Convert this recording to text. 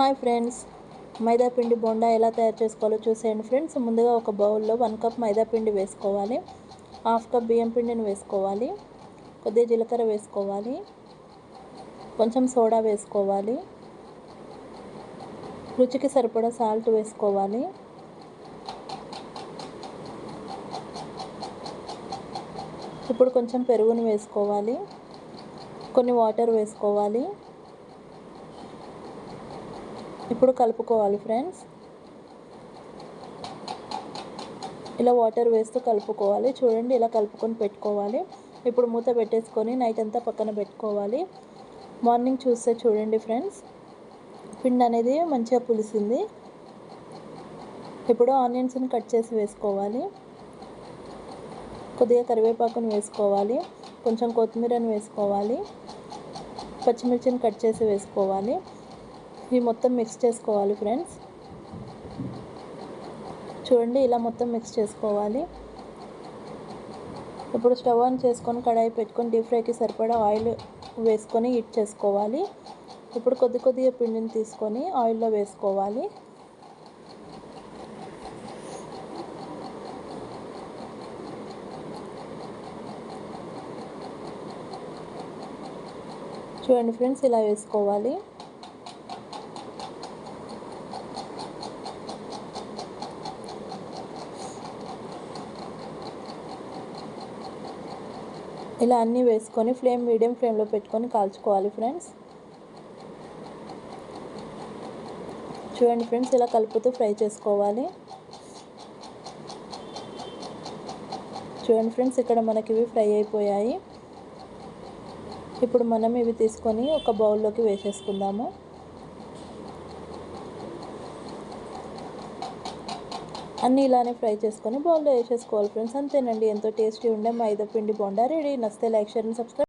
Hi friends, మైదా పిండి బోండా ఎలా తయారు చేసుకోవాలో చూసేయండి ఫ్రెండ్స్. ముందుగా ఒక బౌల్లో 1 కప్ మైదా పిండి వేసుకోవాలి. హాఫ్ కప్ బియ్యం పిండిని వేసుకోవాలి. కొద్దిగా జీలకర్ర వేసుకోవాలి. కొంచెం సోడా వేసుకోవాలి. రుచికి సరిపడా సాల్ట్ వేసుకోవాలి. ఇప్పుడు కొంచెం పెరుగుని వేసుకోవాలి. కొన్ని వాటర్ వేసుకోవాలి. ఇప్పుడు కలుపుకోవాలి ఫ్రెండ్స్. ఇలా వాటర్ వేస్తూ కలుపుకోవాలి. చూడండి, ఇలా కలుపుకొని పెట్టుకోవాలి. ఇప్పుడు మూత పెట్టేసుకొని నైట్ అంతా పక్కన పెట్టుకోవాలి. మార్నింగ్ చూస్తే చూడండి ఫ్రెండ్స్, పిండి అనేది మంచిగా పులిసింది. ఇప్పుడు ఆనియన్స్ని కట్ చేసి వేసుకోవాలి. కొద్దిగా కరివేపాకుని వేసుకోవాలి. కొంచెం కొత్తిమీరని వేసుకోవాలి. పచ్చిమిర్చిని కట్ చేసి వేసుకోవాలి. ఇవి మొత్తం మిక్స్ చేసుకోవాలి ఫ్రెండ్స్. చూడండి, ఇలా మొత్తం మిక్స్ చేసుకోవాలి. ఇప్పుడు స్టవ్ ఆన్ చేసుకొని కడాయి పెట్టుకొని డీప్ ఫ్రైకి సరిపడా ఆయిల్ వేసుకొని హీట్ చేసుకోవాలి. ఇప్పుడు కొద్దిగా పిండిని తీసుకొని ఆయిల్లో వేసుకోవాలి. చూడండి ఫ్రెండ్స్, ఇలా వేసుకోవాలి. ఇలా అన్నీ వేసుకొని మీడియం ఫ్లేమ్లో పెట్టుకొని కాల్చుకోవాలి ఫ్రెండ్స్. చూడండి ఫ్రెండ్స్, ఇలా కలుపుతూ ఫ్రై చేసుకోవాలి. చూడండి ఫ్రెండ్స్, ఇక్కడ మనకి ఇవి ఫ్రై అయిపోయాయి. ఇప్పుడు మనం ఇవి తీసుకొని ఒక బౌల్లోకి వేసేసుకుందాము. అన్నీ ఇలానే ఫ్రై చేసుకొని బౌల్లో వేసేసుకోవాలి ఫ్రెండ్స్. అంతేనండి, ఎంతో టేస్టీ ఉండే మైదా పిండి బోండా రెడీ. నచ్చితే లైక్, షేర్ అండ్ సబ్స్క్రైబ్.